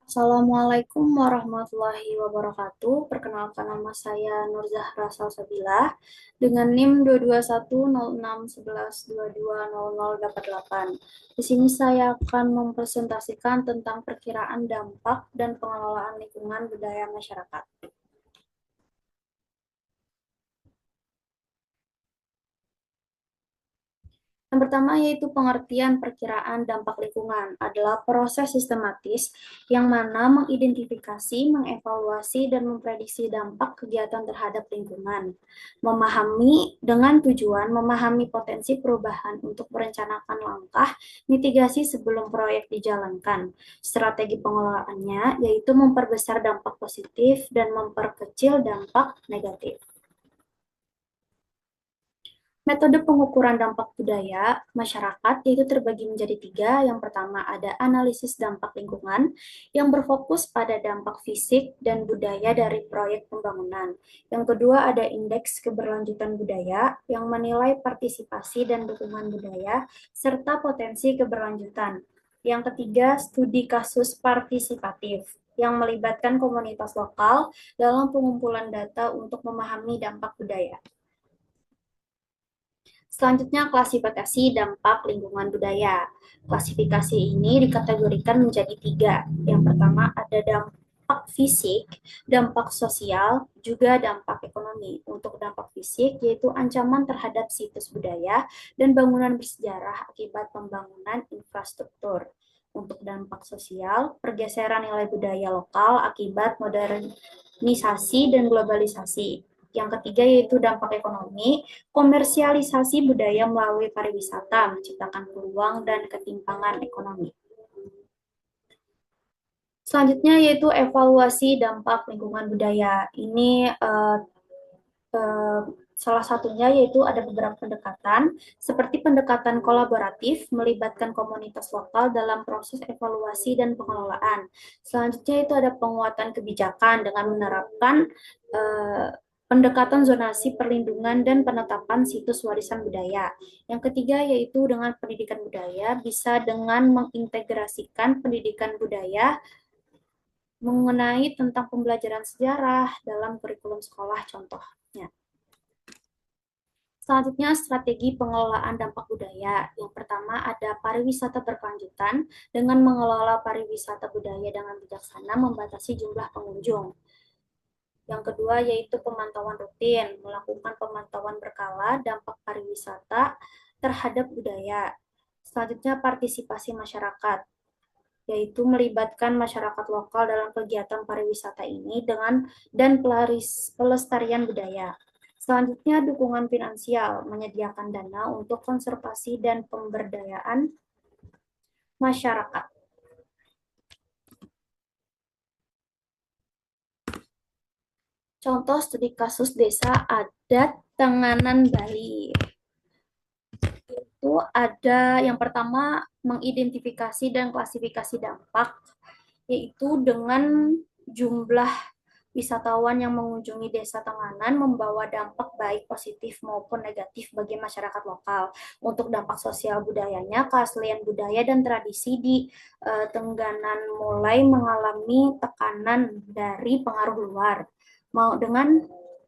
Assalamualaikum warahmatullahi wabarakatuh. Perkenalkan nama saya Nur Zahra Salsabila dengan NIM 2210611220088. Di sini saya akan mempresentasikan tentang perkiraan dampak dan pengelolaan lingkungan budaya masyarakat. Yang pertama yaitu pengertian perkiraan dampak lingkungan adalah proses sistematis yang mana mengidentifikasi, mengevaluasi, dan memprediksi dampak kegiatan terhadap lingkungan. Memahami dengan tujuan memahami potensi perubahan untuk merencanakan langkah mitigasi sebelum proyek dijalankan. Strategi pengelolaannya yaitu memperbesar dampak positif dan memperkecil dampak negatif. Metode pengukuran dampak budaya masyarakat yaitu terbagi menjadi tiga. Yang pertama ada analisis dampak lingkungan yang berfokus pada dampak fisik dan budaya dari proyek pembangunan. Yang kedua ada indeks keberlanjutan budaya yang menilai partisipasi dan dukungan budaya serta potensi keberlanjutan. Yang ketiga studi kasus partisipatif yang melibatkan komunitas lokal dalam pengumpulan data untuk memahami dampak budaya. Selanjutnya, klasifikasi dampak lingkungan budaya. Klasifikasi ini dikategorikan menjadi tiga. Yang pertama ada dampak fisik, dampak sosial, juga dampak ekonomi. Untuk dampak fisik, yaitu ancaman terhadap situs budaya dan bangunan bersejarah akibat pembangunan infrastruktur. Untuk dampak sosial, pergeseran nilai budaya lokal akibat modernisasi dan globalisasi. Yang ketiga yaitu dampak ekonomi, komersialisasi budaya melalui pariwisata, menciptakan peluang dan ketimpangan ekonomi. Selanjutnya yaitu evaluasi dampak lingkungan budaya. Ini salah satunya yaitu ada beberapa pendekatan, seperti pendekatan kolaboratif, melibatkan komunitas lokal dalam proses evaluasi dan pengelolaan. Selanjutnya itu ada penguatan kebijakan dengan menerapkan pendekatan zonasi perlindungan dan penetapan situs warisan budaya. Yang ketiga yaitu dengan pendidikan budaya, bisa dengan mengintegrasikan pendidikan budaya mengenai tentang pembelajaran sejarah dalam kurikulum sekolah contohnya. Selanjutnya, strategi pengelolaan dampak budaya. Yang pertama ada pariwisata berkelanjutan dengan mengelola pariwisata budaya dengan bijaksana membatasi jumlah pengunjung. Yang kedua yaitu pemantauan rutin, melakukan pemantauan berkala dampak pariwisata terhadap budaya. Selanjutnya partisipasi masyarakat, yaitu melibatkan masyarakat lokal dalam kegiatan pariwisata ini dan pelestarian budaya. Selanjutnya dukungan finansial, menyediakan dana untuk konservasi dan pemberdayaan masyarakat. Contoh studi kasus desa adat Tenganan Bali. Itu ada yang pertama mengidentifikasi dan klasifikasi dampak, yaitu dengan jumlah wisatawan yang mengunjungi desa Tenganan membawa dampak baik positif maupun negatif bagi masyarakat lokal. Untuk dampak sosial budayanya, keaslian budaya dan tradisi di Tenganan mulai mengalami tekanan dari pengaruh luar. Mau dengan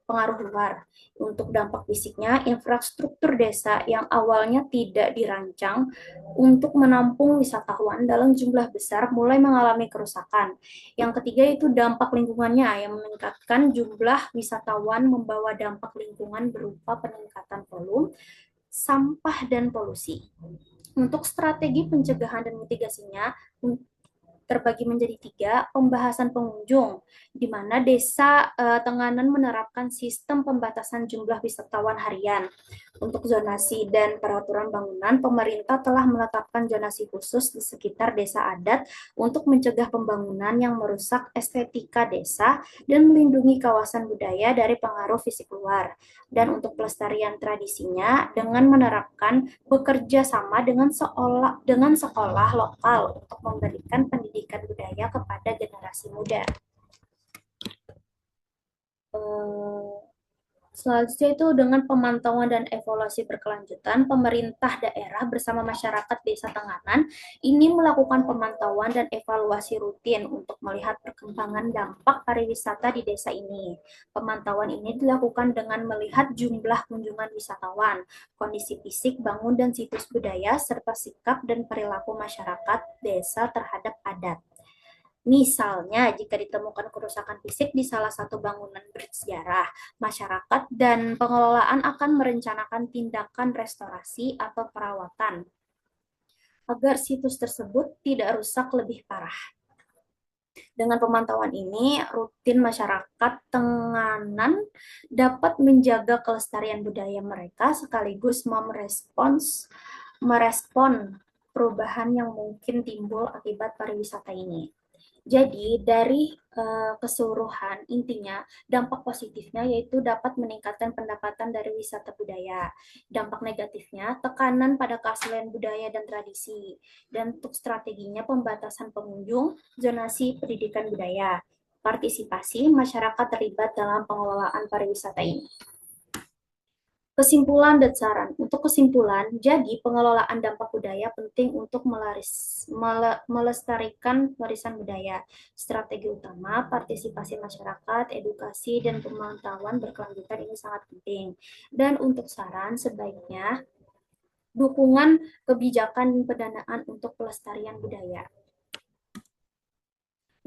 pengaruh luar. Untuk dampak fisiknya, infrastruktur desa yang awalnya tidak dirancang untuk menampung wisatawan dalam jumlah besar mulai mengalami kerusakan. Yang ketiga itu dampak lingkungannya yang meningkatkan jumlah wisatawan membawa dampak lingkungan berupa peningkatan volume, sampah, dan polusi. Untuk strategi pencegahan dan mitigasinya, terbagi menjadi tiga. Pembahasan pengunjung, di mana desa Tenganan menerapkan sistem pembatasan jumlah wisatawan harian. Untuk zonasi dan peraturan bangunan, pemerintah telah menetapkan zonasi khusus di sekitar desa adat untuk mencegah pembangunan yang merusak estetika desa dan melindungi kawasan budaya dari pengaruh fisik luar. Dan untuk pelestarian tradisinya dengan menerapkan bekerja sama dengan sekolah lokal untuk memberikan pendidikan budaya kepada generasi muda. Selanjutnya itu dengan pemantauan dan evaluasi berkelanjutan, pemerintah daerah bersama masyarakat Desa Tenganan ini melakukan pemantauan dan evaluasi rutin untuk melihat perkembangan dampak pariwisata di desa ini. Pemantauan ini dilakukan dengan melihat jumlah kunjungan wisatawan, kondisi fisik, bangun dan situs budaya, serta sikap dan perilaku masyarakat desa terhadap adat. Misalnya, jika ditemukan kerusakan fisik di salah satu bangunan bersejarah, masyarakat dan pengelolaan akan merencanakan tindakan restorasi atau perawatan agar situs tersebut tidak rusak lebih parah. Dengan pemantauan ini, rutin masyarakat Tenganan dapat menjaga kelestarian budaya mereka sekaligus merespon perubahan yang mungkin timbul akibat pariwisata ini. Jadi dari keseluruhan intinya dampak positifnya yaitu dapat meningkatkan pendapatan dari wisata budaya. Dampak negatifnya tekanan pada keaslian budaya dan tradisi. Dan untuk strateginya pembatasan pengunjung, zonasi pendidikan budaya, partisipasi masyarakat terlibat dalam pengelolaan pariwisata ini. Kesimpulan dan saran. Untuk kesimpulan, jadi pengelolaan dampak budaya penting untuk melestarikan warisan budaya. Strategi utama, partisipasi masyarakat, edukasi, dan pemantauan berkelanjutan ini sangat penting. Dan untuk saran, sebaiknya dukungan kebijakan pendanaan untuk pelestarian budaya.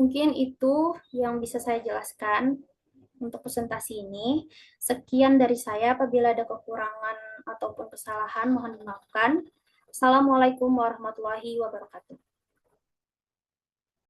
Mungkin itu yang bisa saya jelaskan untuk presentasi ini. Sekian dari saya. Apabila ada kekurangan ataupun kesalahan, mohon dimaafkan. Assalamualaikum warahmatullahi wabarakatuh.